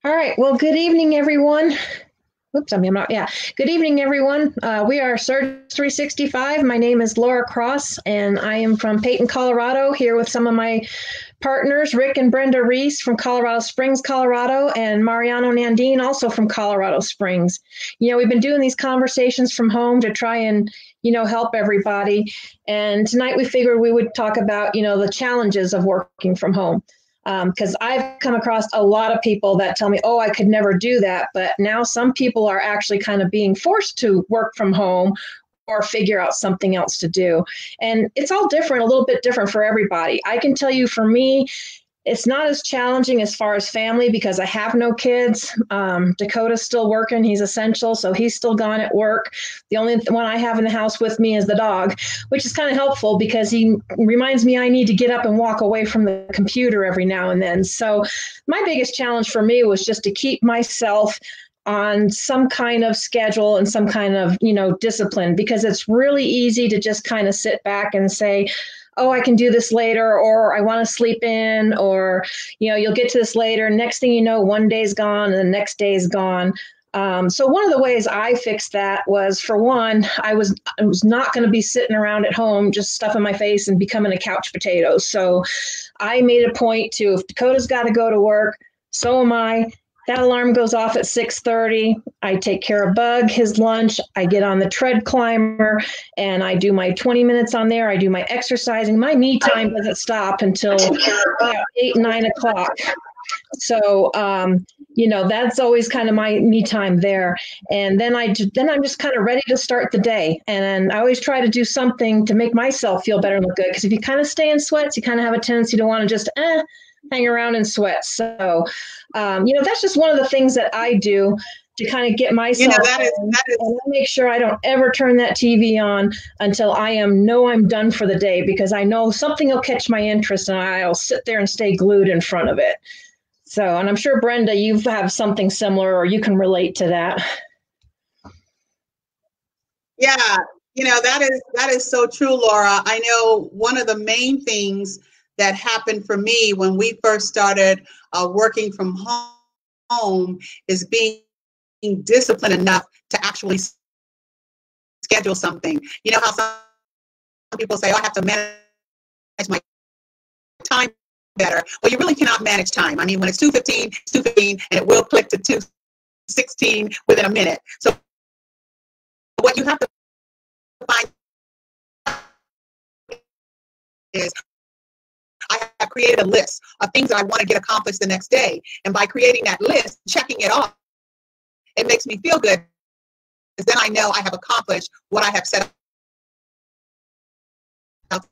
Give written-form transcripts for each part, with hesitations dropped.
All right. Well, good evening, everyone. Oops, I'm not. Yeah. Good evening, everyone. We are Surge 365. My name is Laura Cross, and I am from Peyton, Colorado, here with some of my partners, Rick and Brenda Reese from Colorado Springs, Colorado, and Mariano Nandine, also from Colorado Springs. We've been doing these conversations from home to try and, help everybody. And tonight we figured we would talk about, the challenges of working from home. Because I've come across a lot of people that tell me, oh, I could never do that. But now some people are actually kind of being forced to work from home or figure out something else to do. And it's all different, a little bit different for everybody. I can tell you for me, it's not as challenging as far as family because I have no kids. Dakota's still working. He's essential, so he's still gone at work. The only one I have in the house with me is the dog, which is kind of helpful because he reminds me I need to get up and walk away from the computer every now and then. So my biggest challenge for me was just to keep myself on some kind of schedule and some kind of, discipline, because it's really easy to just kind of sit back and say, oh, I can do this later, or I want to sleep in, or, you'll get to this later. Next thing you know, one day's gone and the next day's gone. So one of the ways I fixed that was, for one, I was not going to be sitting around at home just stuffing my face and becoming a couch potato. So I made a point to, if Dakota's got to go to work, so am I. That alarm goes off at 6:30. I take care of Bug, his lunch. I get on the tread climber and I do my 20 minutes on there. I do my exercising. My me time doesn't stop until about 8, 9 o'clock. So, that's always kind of my me time there. And then I'm just kind of ready to start the day. And I always try to do something to make myself feel better and look good. Because if you kind of stay in sweats, you kind of have a tendency to want to just hang around in sweats. So, that's just one of the things that I do to kind of get myself, that is and make sure I don't ever turn that TV on until I'm done for the day, because I know something will catch my interest and I'll sit there and stay glued in front of it. So, and I'm sure, Brenda, you have something similar, or you can relate to that. Yeah, that is so true, Laura. I know one of the main things that happened for me when we first started working from home is being disciplined enough to actually schedule something. You know how some people say, oh, I have to manage my time better. Well, you really cannot manage time. I mean, when it's 2:15, it's 2:15, and it will click to 2:16 within a minute. So what you have to find is, I have created a list of things that I want to get accomplished the next day. And by creating that list, checking it off, it makes me feel good, because then I know I have accomplished what I have set out.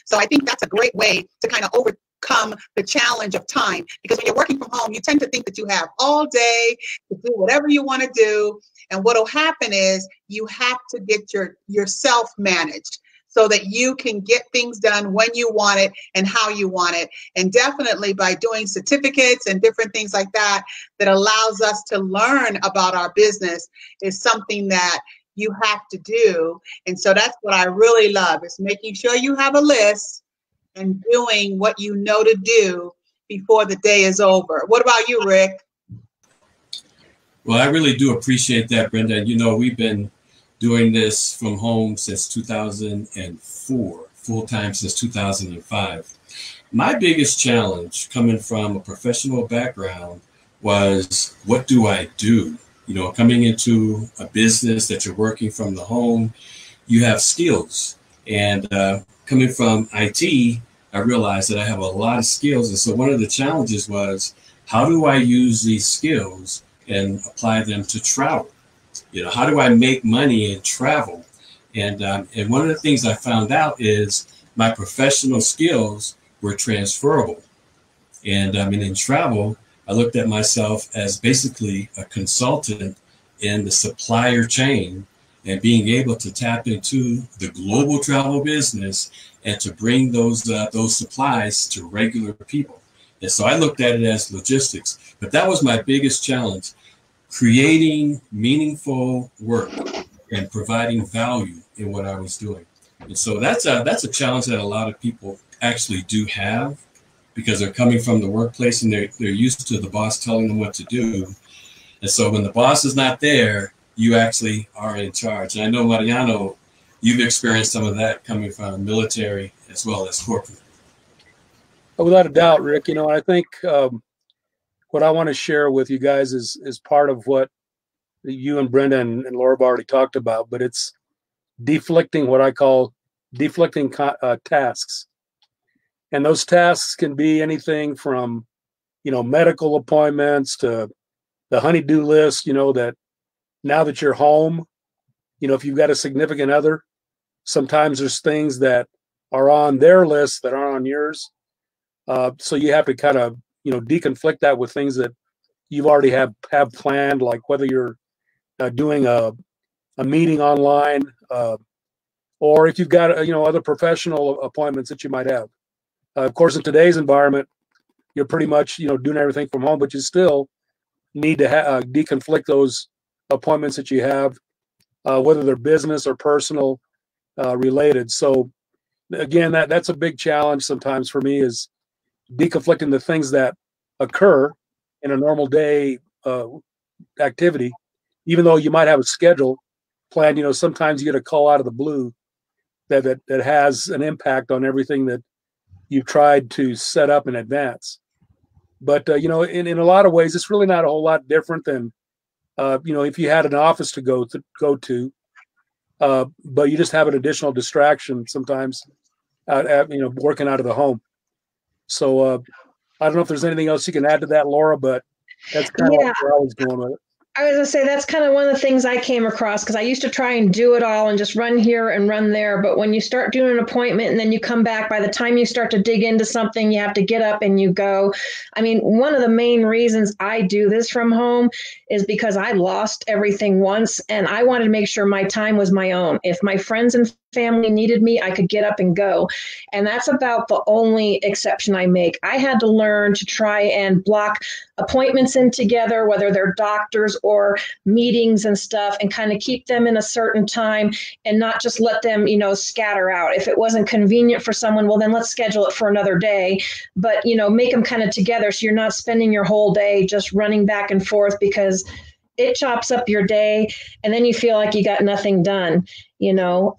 So I think that's a great way to kind of overcome the challenge of time, because when you're working from home, you tend to think that you have all day to do whatever you want to do. And what will happen is you have to get yourself managed, so that you can get things done when you want it and how you want it. And definitely by doing certificates and different things like that, that allows us to learn about our business, is something that you have to do. And so that's what I really love, is making sure you have a list and doing what you know to do before the day is over. What about you, Rick? Well, I really do appreciate that, Brenda. We've been doing this from home since 2004, full-time since 2005. My biggest challenge, coming from a professional background, was, what do I do? Coming into a business that you're working from the home, you have skills. And coming from IT, I realized that I have a lot of skills. And so one of the challenges was, how do I use these skills and apply them to travel? How do I make money and travel? And one of the things I found out is my professional skills were transferable. And in travel, I looked at myself as basically a consultant in the supplier chain, and being able to tap into the global travel business and to bring those supplies to regular people. And so I looked at it as logistics. But that was my biggest challenge, creating meaningful work and providing value in what I was doing. And so that's a challenge that a lot of people actually do have. because they're coming from the workplace and they're used to the boss telling them what to do. And so when the boss is not there, you actually are in charge. And I know, Mariano, you've experienced some of that coming from military as well as corporate. Without a doubt, Rick. You know, I think what I want to share with you guys is part of what you and Brenda and Laura have already talked about, but it's deflecting what I call deflecting tasks. And those tasks can be anything from, you know, medical appointments to the honey-do list, you know, that now that you're home, you know, if you've got a significant other, sometimes there's things that are on their list that aren't on yours. So you have to kind of, you know, deconflict that with things that you've already have planned, like whether you're doing a meeting online, or if you've got, you know, other professional appointments that you might have. Of course, in today's environment, you're pretty much, you know, doing everything from home, but you still need to deconflict those appointments that you have, whether they're business or personal related. So again, that's a big challenge sometimes for me, is deconflicting the things that occur in a normal day activity, even though you might have a schedule planned. You know, sometimes you get a call out of the blue that has an impact on everything that you've tried to set up in advance. But you know, in a lot of ways, it's really not a whole lot different than you know, if you had an office to go to, but you just have an additional distraction sometimes, you know, working out of the home. So I don't know if there's anything else you can add to that, Laura, but that's kind of where I was going with it. I was going to say that's kind of one of the things I came across, because I used to try and do it all and just run here and run there. But when you start doing an appointment and then you come back, by the time you start to dig into something, you have to get up and you go. I mean, one of the main reasons I do this from home is because I lost everything once and I wanted to make sure my time was my own. If my friends and family needed me, I could get up and go. And that's about the only exception I make. I had to learn to try and block appointments in together, whether they're doctors or meetings and stuff, and kind of keep them in a certain time and not just let them, you know, scatter out. If it wasn't convenient for someone, well, then let's schedule it for another day. But, you know, make them kind of together so you're not spending your whole day just running back and forth, because it chops up your day and then you feel like you got nothing done, you know.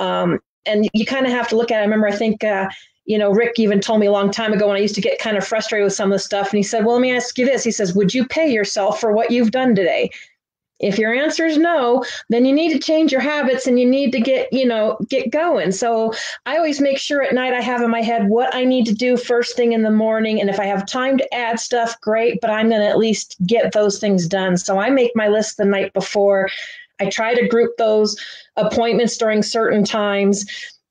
And you kind of have to look at it. I remember, I think, you know, Rick even told me a long time ago when I used to get kind of frustrated with some of the stuff. And he said, well, let me ask you this. He says, would you pay yourself for what you've done today? If your answer is no, then you need to change your habits and you need to get going. So I always make sure at night I have in my head what I need to do first thing in the morning. And if I have time to add stuff, great, but I'm going to at least get those things done. So I make my list the night before. I try to group those appointments during certain times.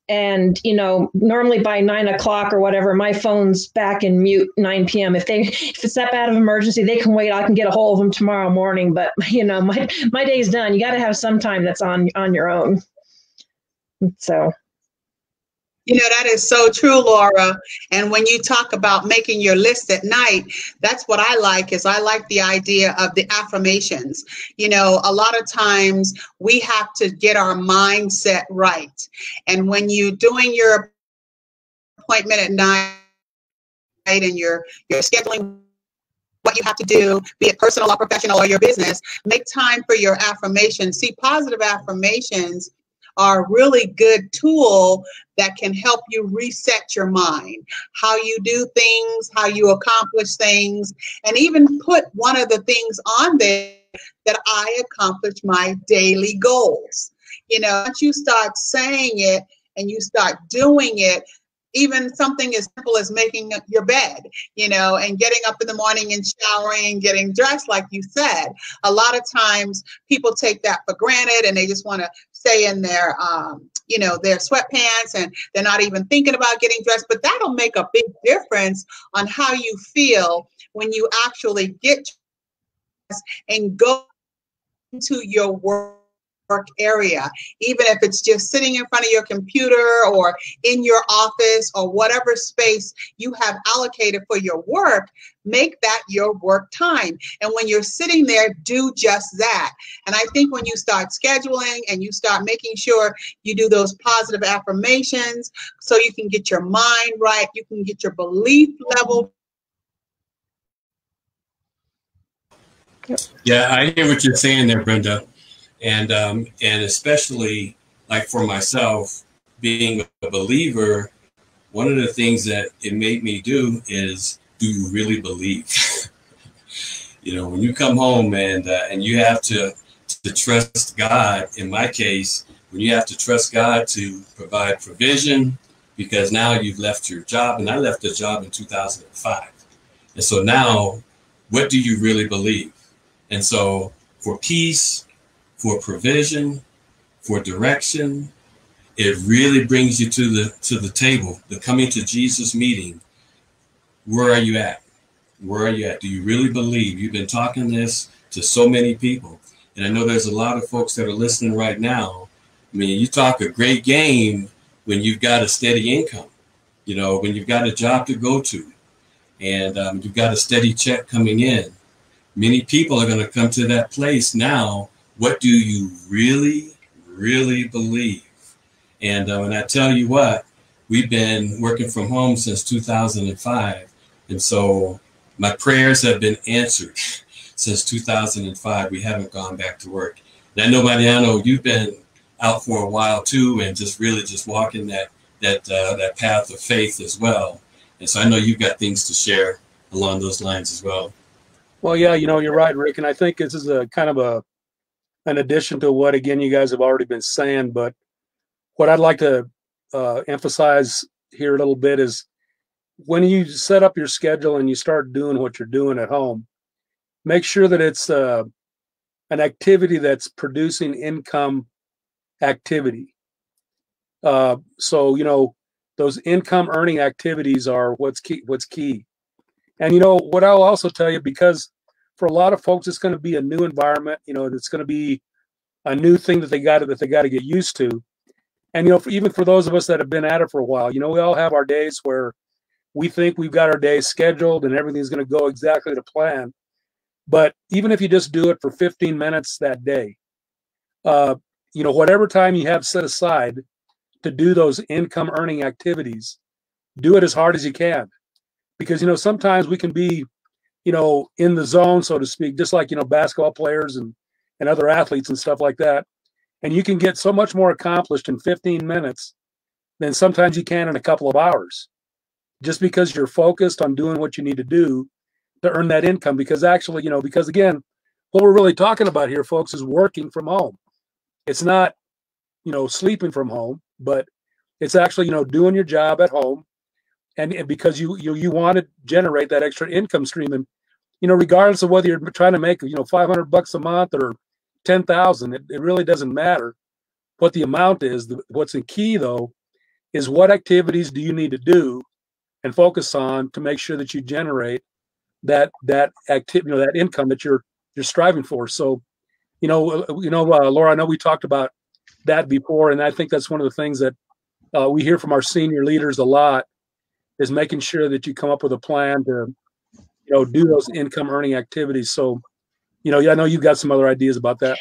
And, you know, normally by 9 o'clock or whatever, my phone's back in mute, 9 p.m. If it's that bad of an emergency, they can wait. I can get a hold of them tomorrow morning. But, you know, my day's done. You got to have some time that's on your own. So. You know, that is so true, Laura. And when you talk about making your list at night, that's what I like, is I like the idea of the affirmations. You know, a lot of times we have to get our mindset right. And when you're doing your appointment at night and you're scheduling what you have to do, be it personal or professional or your business, make time for your affirmations. See, positive affirmations are a really good tool that can help you reset your mind, how you do things, how you accomplish things, and even put one of the things on there that I accomplish my daily goals. You know, once you start saying it and you start doing it, even something as simple as making your bed, you know, and getting up in the morning and showering, getting dressed, like you said. A lot of times people take that for granted and they just want to stay in their, you know, their sweatpants, and they're not even thinking about getting dressed. But that'll make a big difference on how you feel when you actually get dressed and go into your work area, even if it's just sitting in front of your computer or in your office or whatever space you have allocated for your work. Make that your work time. And when you're sitting there, do just that. And I think when you start scheduling and you start making sure you do those positive affirmations so you can get your mind right, you can get your belief level Yeah, I hear what you're saying there, Brenda, and especially like for myself, being a believer, one of the things that it made me do is, do you really believe? You know, when you come home and you have to trust God. In my case, when you have to trust God to provide provision, because now you've left your job, and I left the job in 2005, and so now, what do you really believe? And so, for peace, for provision, for direction, it really brings you to the table, the coming to Jesus meeting. Where are you at? Where are you at? Do you really believe? You've been talking this to so many people. And I know there's a lot of folks that are listening right now. I mean, you talk a great game when you've got a steady income, you know, when you've got a job to go to, and you've got a steady check coming in. Many people are going to come to that place now. What do you really, really believe? And I tell you what, we've been working from home since 2005. And so my prayers have been answered since 2005. We haven't gone back to work. And I know, Mariano, you've been out for a while too, and just really just walking that path of faith as well. And so I know you've got things to share along those lines as well. Well, yeah, you know, you're right, Rick. And I think this is a kind of an addition to what, again, you guys have already been saying. But what I'd like to emphasize here a little bit is, when you set up your schedule and you start doing what you're doing at home, make sure that it's an activity that's producing income activity. So, you know, those income earning activities are what's key. And, you know, what I'll also tell you, because for a lot of folks, it's going to be a new environment, you know, it's going to be a new thing that they got to get used to. And, you know, even for those of us that have been at it for a while, you know, we all have our days where we think we've got our days scheduled and everything's going to go exactly to plan. But even if you just do it for 15 minutes that day, you know, whatever time you have set aside to do those income earning activities, do it as hard as you can. Because, you know, sometimes we can be, you know, in the zone, so to speak, just like, you know, basketball players and other athletes and stuff like that. And you can get so much more accomplished in 15 minutes than sometimes you can in a couple of hours, just because you're focused on doing what you need to do to earn that income. Because actually, you know, because again, what we're really talking about here, folks, is working from home. It's not, you know, sleeping from home, but it's actually, you know, doing your job at home. And because you want to generate that extra income stream. And, you know, regardless of whether you're trying to make, you know, $500 a month or 10,000, it really doesn't matter what the amount is. What's the key, though, is what activities do you need to do and focus on to make sure that you generate that activity, you know, that income that you're striving for. So, Laura, I know we talked about that before, and I think that's one of the things that we hear from our senior leaders a lot, is making sure that you come up with a plan to, you know, do those income earning activities. So, you know, I know you've got some other ideas about that.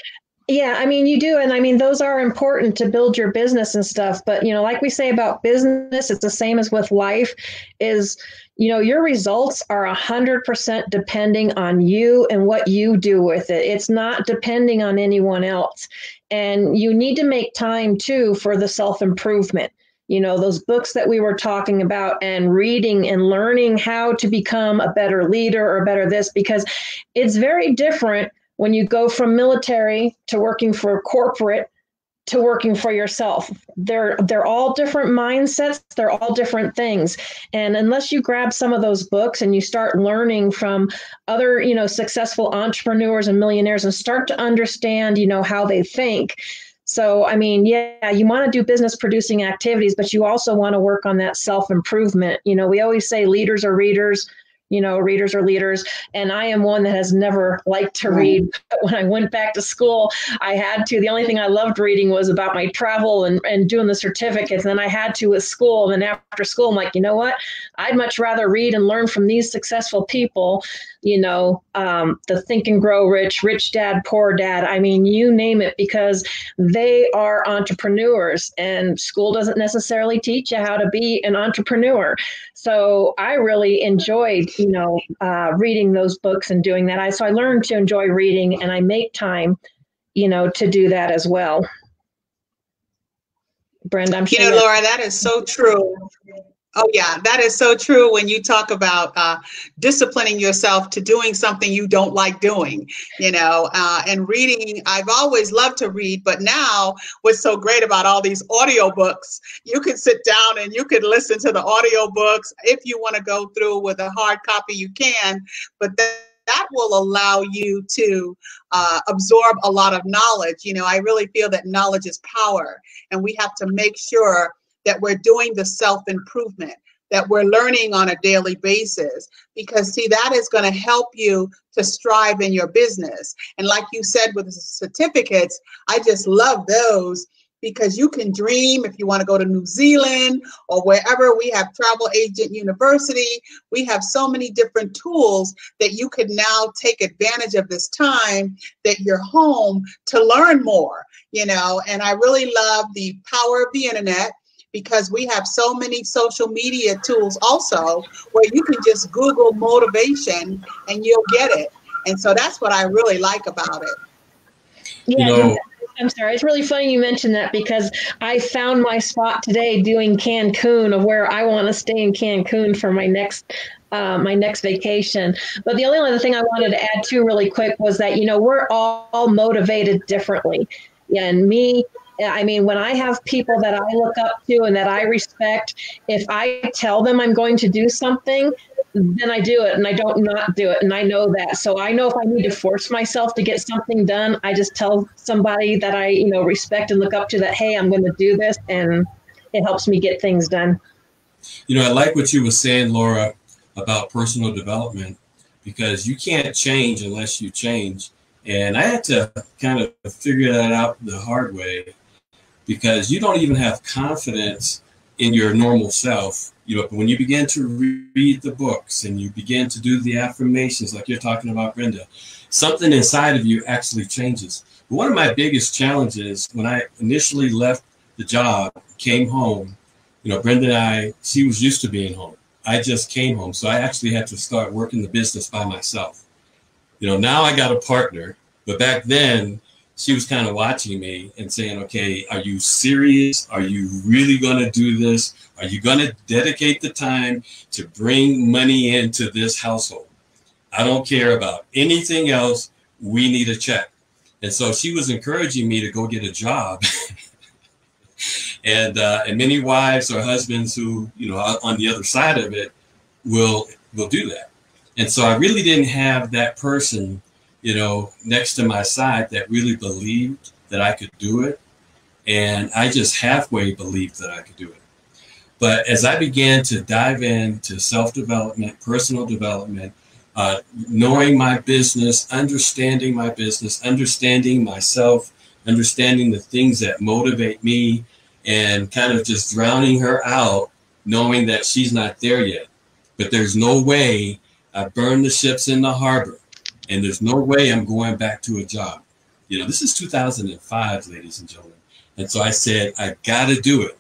Yeah, I mean, you do. And I mean, those are important to build your business and stuff. But, you know, like we say about business, it's the same as with life, is, you know, your results are 100% depending on you and what you do with it. It's not depending on anyone else. And you need to make time, too, for the self-improvement. You know, those books that we were talking about, and reading and learning how to become a better leader or better this, because it's very different when you go from military to working for corporate to working for yourself. They're all different mindsets. They're all different things. And unless you grab some of those books and you start learning from other, you know, successful entrepreneurs and millionaires and start to understand, you know, how they think. So, I mean, yeah, you want to do business producing activities, but you also want to work on that self-improvement. You know, we always say leaders are readers, you know, readers are leaders. And I am one that has never liked to read. But when I went back to school, I had to. The only thing I loved reading was about my travel and doing the certificates. And then I had to with school. And then after school, I'm like, you know what? I'd much rather read and learn from these successful people. the Think and Grow Rich, Rich Dad, Poor Dad. I mean, you name it, because they are entrepreneurs, and school doesn't necessarily teach you how to be an entrepreneur. So I really enjoyed, reading those books and doing that. So I learned to enjoy reading, and I make time, to do that as well. Brenda, I'm sure. Laura, that is so true. Oh, yeah, that is so true when you talk about disciplining yourself to doing something you don't like doing, and reading. I've always loved to read, but now what's so great about all these audiobooks, you can sit down and you can listen to the audiobooks. If you want to go through with a hard copy, you can, but that will allow you to absorb a lot of knowledge. I really feel that knowledge is power, and we have to make sure that we're doing the self-improvement, that we're learning on a daily basis, because see, that is going to help you to strive in your business. And like you said, with the certificates, I just love those, because you can dream if you want to go to New Zealand or wherever. We have Travel Agent University. We have so many different tools that you could now take advantage of this time that you're home to learn more, and I really love the power of the internet, because we have so many social media tools also, where you can just Google motivation and you'll get it. And so that's what I really like about it. Yeah, I'm sorry. It's really funny you mentioned that, because I found my spot today doing Cancun, of where I want to stay in Cancun for my next vacation. But the only other thing I wanted to add too really quick was that, we're all motivated differently. And when I have people that I look up to and that I respect, if I tell them I'm going to do something, then I do it, and I don't not do it. And I know that. So I know if I need to force myself to get something done, I just tell somebody that I, respect and look up to that, hey, I'm going to do this, and it helps me get things done. I like what you were saying, Laura, about personal development, because you can't change unless you change. And I had to kind of figure that out the hard way, because you don't even have confidence in your normal self. When you begin to read the books and you begin to do the affirmations like you're talking about, Brenda, something inside of you actually changes. But one of my biggest challenges when I initially left the job, came home, Brenda and she was used to being home. I just came home. So I actually had to start working the business by myself. Now I got a partner, but back then, she was kind of watching me and saying, okay, are you serious? Are you really going to do this? Are you going to dedicate the time to bring money into this household? I don't care about anything else. We need a check. And so she was encouraging me to go get a job. and many wives or husbands who, on the other side of it will do that. And so I really didn't have that person next to my side that really believed that I could do it. And I just halfway believed that I could do it. But as I began to dive into self-development, personal development, knowing my business, understanding myself, understanding the things that motivate me, and kind of just drowning her out, knowing that she's not there yet. But there's no way I burned the ships in the harbor. And there's no way I'm going back to a job. This is 2005, ladies and gentlemen. And so I said, I got to do it.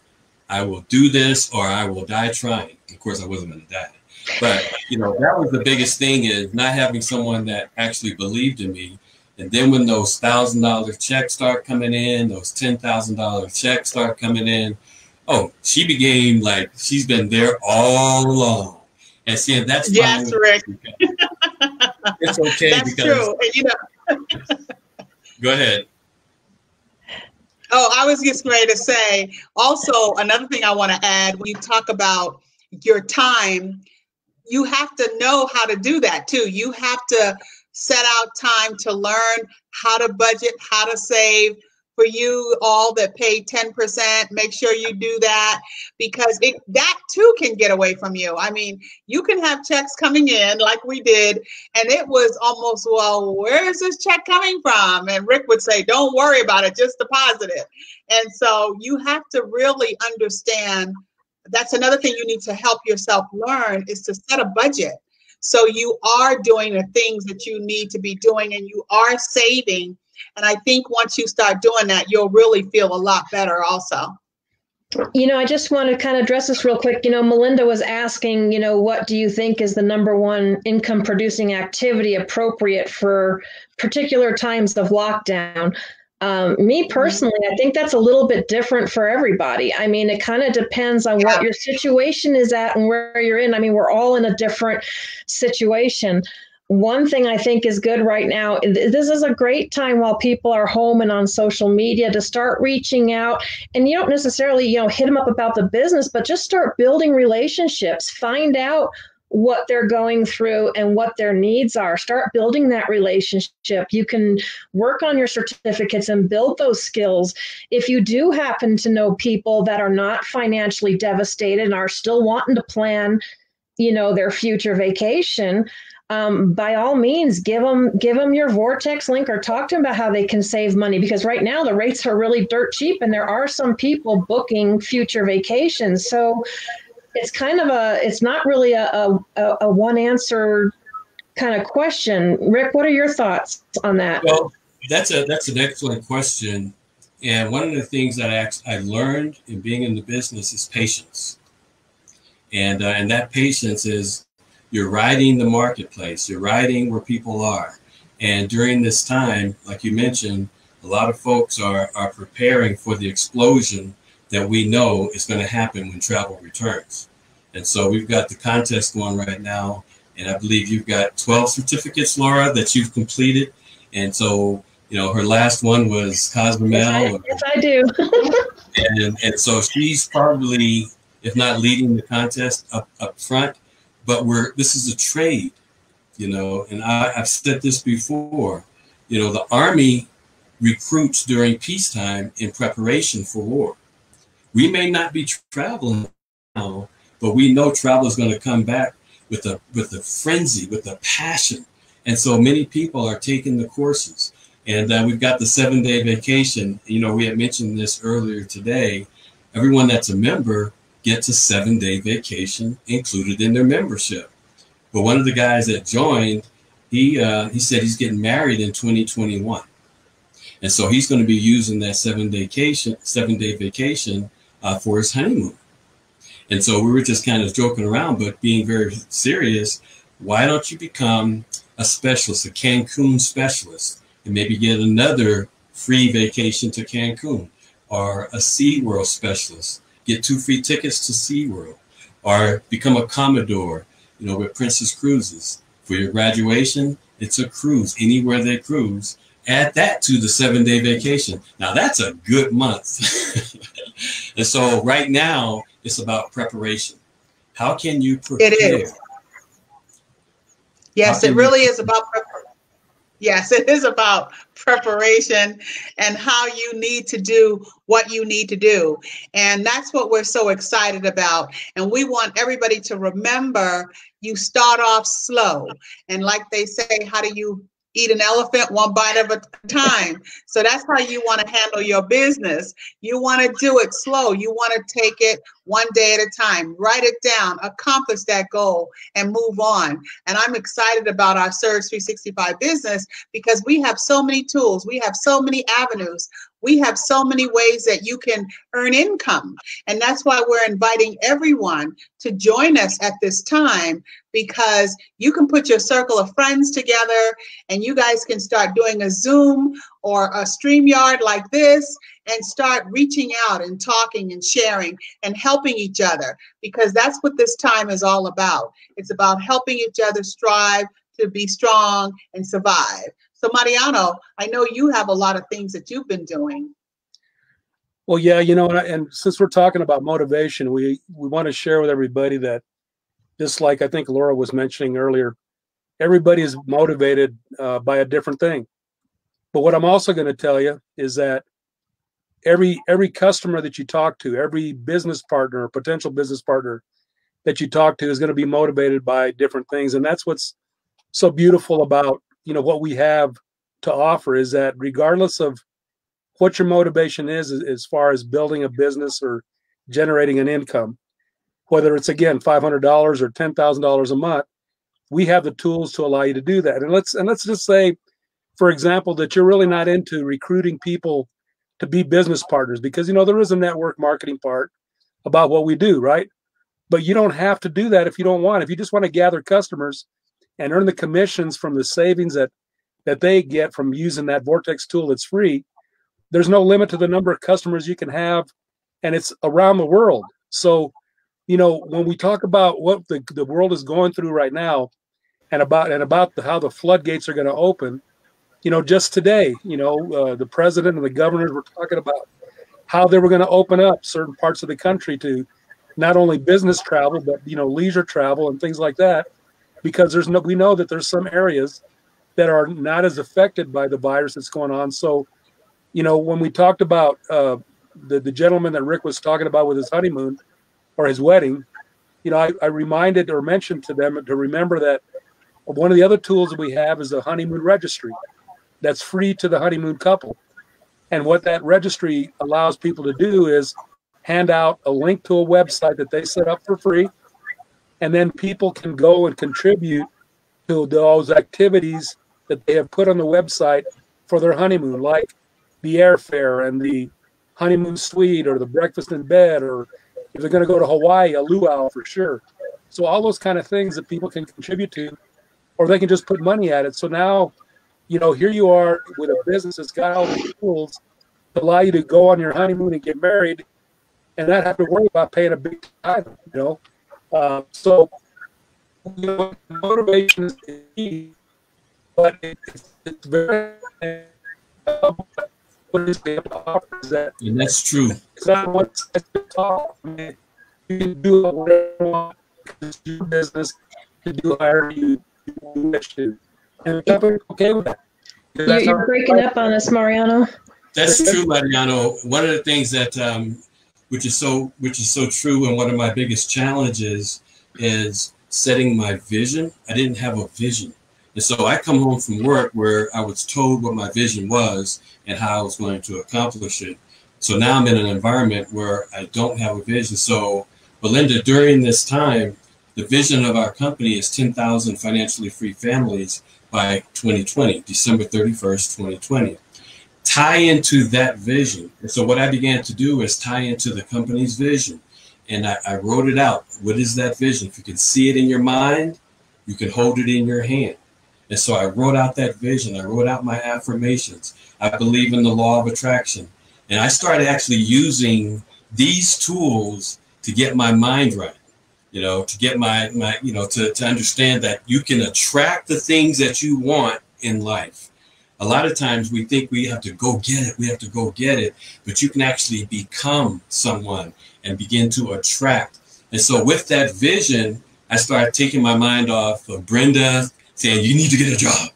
I will do this or I will die trying. Of course, I wasn't going to die. But, that was the biggest thing, is not having someone that actually believed in me. And then when those $1,000 checks start coming in, those $10,000 checks start coming in, she became like she's been there all along. And seeing that's fine. Yes, Rick. It's okay. That's because true. Go ahead. Oh, I was just ready to say, also, another thing I want to add, when you talk about your time, you have to know how to do that too. You have to set out time to learn how to budget, how to save. For you all that pay 10%, make sure you do that, because that too can get away from you. I mean, you can have checks coming in like we did, and it was almost, well, where is this check coming from? And Rick would say, don't worry about it, just deposit it. And so you have to really understand. That's another thing you need to help yourself learn, is to set a budget. So you are doing the things that you need to be doing, and you are saving. And I think once you start doing that, you'll really feel a lot better also. I just want to kind of address this real quick. Melinda was asking, what do you think is the number one income producing activity appropriate for particular times of lockdown? Me personally, I think that's a little bit different for everybody. I mean, it kind of depends on what your situation is at and where you're in. I mean, we're all in a different situation. One thing I think is good right now, this is a great time while people are home and on social media to start reaching out. And you don't necessarily, hit them up about the business, but just start building relationships, find out what they're going through and what their needs are. Start building that relationship. You can work on your certificates and build those skills. If you do happen to know people that are not financially devastated and are still wanting to plan, their future vacation, by all means, give them your Vortex link or talk to them about how they can save money, because right now the rates are really dirt cheap and there are some people booking future vacations. So it's kind of it's not really a one answer kind of question. Rick, what are your thoughts on that? Well, that's an excellent question. And one of the things that I learned in being in the business is patience. And that patience is you're riding the marketplace, you're riding where people are. And during this time, like you mentioned, a lot of folks are preparing for the explosion that we know is going to happen when travel returns. And so we've got the contest going right now. And I believe you've got 12 certificates, Laura, that you've completed. And so, her last one was Cozumel. Yes, I do. and so she's probably, if not leading the contest up front, but this is a trade, and I've said this before, the Army recruits during peacetime in preparation for war. We may not be traveling now, but we know travel is going to come back with a frenzy, with a passion. And so many people are taking the courses. And we've got the 7-day vacation. We had mentioned this earlier today. Everyone that's a member gets a 7-day vacation included in their membership. But one of the guys that joined, he said he's getting married in 2021. And so he's going to be using that 7-day vacation for his honeymoon. And so we were just kind of joking around, but being very serious. Why don't you become a specialist, a Cancun specialist, and maybe get another free vacation to Cancun, or a SeaWorld specialist, get 2 free tickets to SeaWorld, or become a Commodore, with Princess Cruises. For your graduation, it's a cruise, anywhere they cruise. Add that to the 7-day vacation. Now that's a good month. And so right now it's about preparation. How can you prepare? It is. Yes, it really is about preparation. Yes, it is about preparation and how you need to do what you need to do. And that's what we're so excited about. And we want everybody to remember, you start off slow. And like they say, how do you eat an elephant one bite at a time? So that's how you want to handle your business. You want to do it slow. You want to take it one day at a time, write it down, accomplish that goal, and move on. And I'm excited about our Surge 365 business because we have so many tools. We have so many avenues. We have so many ways that you can earn income. And that's why we're inviting everyone to join us at this time, because you can put your circle of friends together and you guys can start doing a Zoom or a StreamYard like this and start reaching out and talking and sharing and helping each other, because that's what this time is all about. It's about helping each other strive to be strong and survive. So Mariano, I know you have a lot of things that you've been doing. Well, yeah, and since we're talking about motivation, we want to share with everybody that, just like I think Laura was mentioning earlier, everybody is motivated by a different thing. But what I'm also going to tell you is that every customer that you talk to, every business partner or potential business partner that you talk to is going to be motivated by different things. And that's what's so beautiful about, what we have to offer, is that regardless of what your motivation is as far as building a business or generating an income, whether it's, again, $500 or $10,000 a month, we have the tools to allow you to do that. And let's just say, for example, that you're really not into recruiting people to be business partners, because, you know, there is a network marketing part about what we do, right? But you don't have to do that if you don't want. If you just want to gather customers and earn the commissions from the savings that they get from using that Vortex tool that's free, there's no limit to the number of customers you can have, and it's around the world. So, you know, when we talk about what the world is going through right now, and about how the floodgates are going to open, you know, just today, you know, the president and the governors were talking about how they were going to open up certain parts of the country to not only business travel, but, you know, leisure travel and things like that, because we know that there's some areas that are not as affected by the virus that's going on. So, you know, when we talked about the gentleman that Rick was talking about with his honeymoon or his wedding, you know, I reminded or mentioned to them to remember that one of the other tools that we have is a honeymoon registry that's free to the honeymoon couple. And what that registry allows people to do is hand out a link to a website that they set up for free. And then people can go and contribute to those activities that they have put on the website for their honeymoon, like the airfare and the honeymoon suite or the breakfast in bed, or if they're going to go to Hawaii, a luau for sure. So all those kind of things that people can contribute to, or they can just put money at it. So now, you know, here you are with a business that's got all the tools to allow you to go on your honeymoon and get married and not have to worry about paying a big title, you know. So, you know, motivation is key, but it's very what is able to offer is that, and that's true. It's not one size fits all. I mean, you can do whatever you want. It's your business to do however you wish to, and I'm okay with that. You're breaking up on us, Mariano. That's true, Mariano. One of the things that which is so true, and one of my biggest challenges is setting my vision. I didn't have a vision. And so I come home from work where I was told what my vision was and how I was going to accomplish it. So now I'm in an environment where I don't have a vision. So, Belinda, during this time, the vision of our company is 10,000 financially free families by 2020, December 31st, 2020. Tie into that vision. And so what I began to do is tie into the company's vision. And I wrote it out. What is that vision? If you can see it in your mind, you can hold it in your hand. And so I wrote out that vision. I wrote out my affirmations. I believe in the law of attraction. And I started actually using these tools to get my mind right, you know, to get my you know, to understand that you can attract the things that you want in life. A lot of times we think we have to go get it. We have to go get it. But you can actually become someone and begin to attract. And so with that vision, I started taking my mind off of Brenda saying, you need to get a job.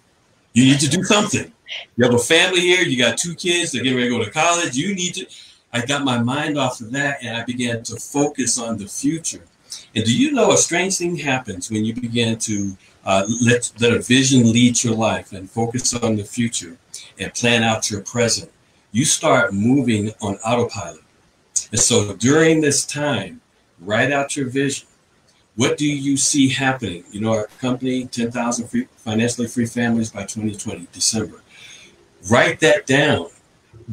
You need to do something. You have a family here. You got 2 kids. They're getting ready to go to college. You need to. I got my mind off of that, and I began to focus on the future. And do you know a strange thing happens when you begin to let a vision lead your life and focus on the future and plan out your present? You start moving on autopilot. And so during this time, write out your vision. What do you see happening? You know, our company, 10,000 financially free families by 2020, December. Write that down.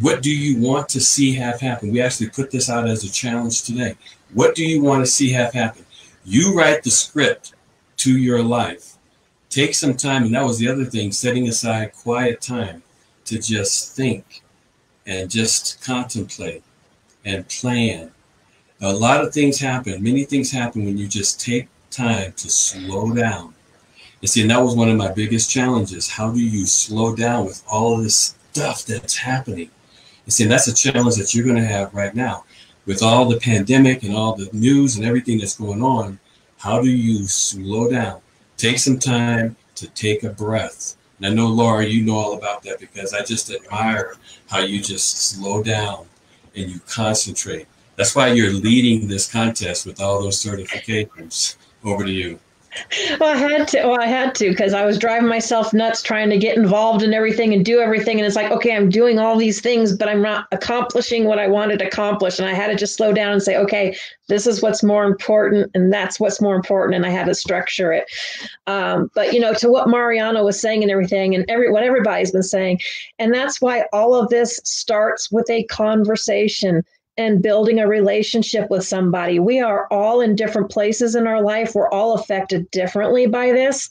What do you want to see have happen? We actually put this out as a challenge today. What do you want to see have happen? You write the script to your life. Take some time, and that was the other thing, setting aside quiet time to just think and just contemplate and plan. A lot of things happen. Many things happen when you just take time to slow down. And see, and that was one of my biggest challenges. How do you slow down with all of this stuff that's happening? And see, and that's a challenge that you're going to have right now. With all the pandemic and all the news and everything that's going on, how do you slow down? Take some time to take a breath. And I know, Laura, you know all about that, because I just admire how you just slow down and you concentrate. That's why you're leading this contest with all those certifications. Over to you. Well, I had to because I was driving myself nuts trying to get involved in everything and do everything. And it's like, okay, I'm doing all these things, but I'm not accomplishing what I wanted to accomplish. And I had to just slow down and say, okay, this is what's more important, and that's what's more important. And I had to structure it. But to what Mariano was saying and everything, and what everybody's been saying, and that's why all of this starts with a conversation and building a relationship with somebody. We are all in different places in our life. We're all affected differently by this.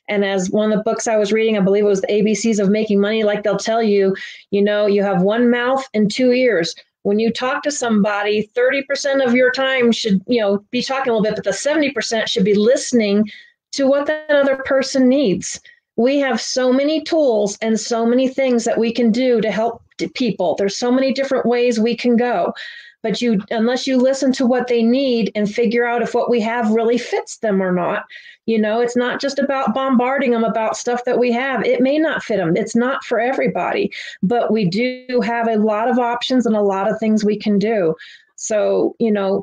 And as one of the books I was reading, I believe it was the ABCs of Making Money, like they'll tell you, you have one mouth and two ears. When you talk to somebody, 30% of your time should, be talking a little bit, but the 70% should be listening to what that other person needs. We have so many tools and so many things that we can do to help people. There's so many different ways we can go. But unless you listen to what they need and figure out if what we have really fits them or not, it's not just about bombarding them about stuff that we have. It may not fit them. It's not for everybody, but we do have a lot of options and a lot of things we can do. So,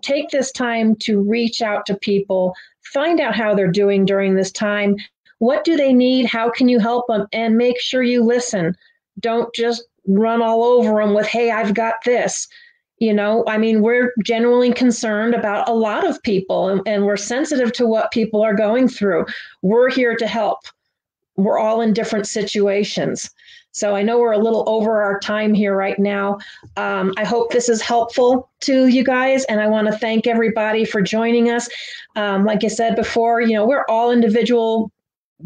take this time to reach out to people, find out how they're doing during this time. What do they need? How can you help them? And make sure you listen. Don't just run all over them with, hey, I've got this. We're genuinely concerned about a lot of people, and we're sensitive to what people are going through. We're here to help. We're all in different situations. So I know we're a little over our time here right now. I hope this is helpful to you guys, and I want to thank everybody for joining us. Like I said before, we're all individual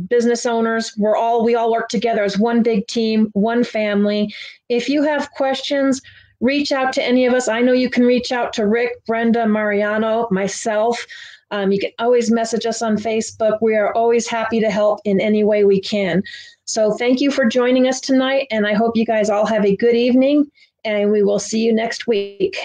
business owners. We all work together as one big team, one family. If you have questions, reach out to any of us. I know you can reach out to Rick, Brenda, Mariano, myself. You can always message us on Facebook. We are always happy to help in any way we can. So thank you for joining us tonight, and I hope you guys all have a good evening, and we will see you next week.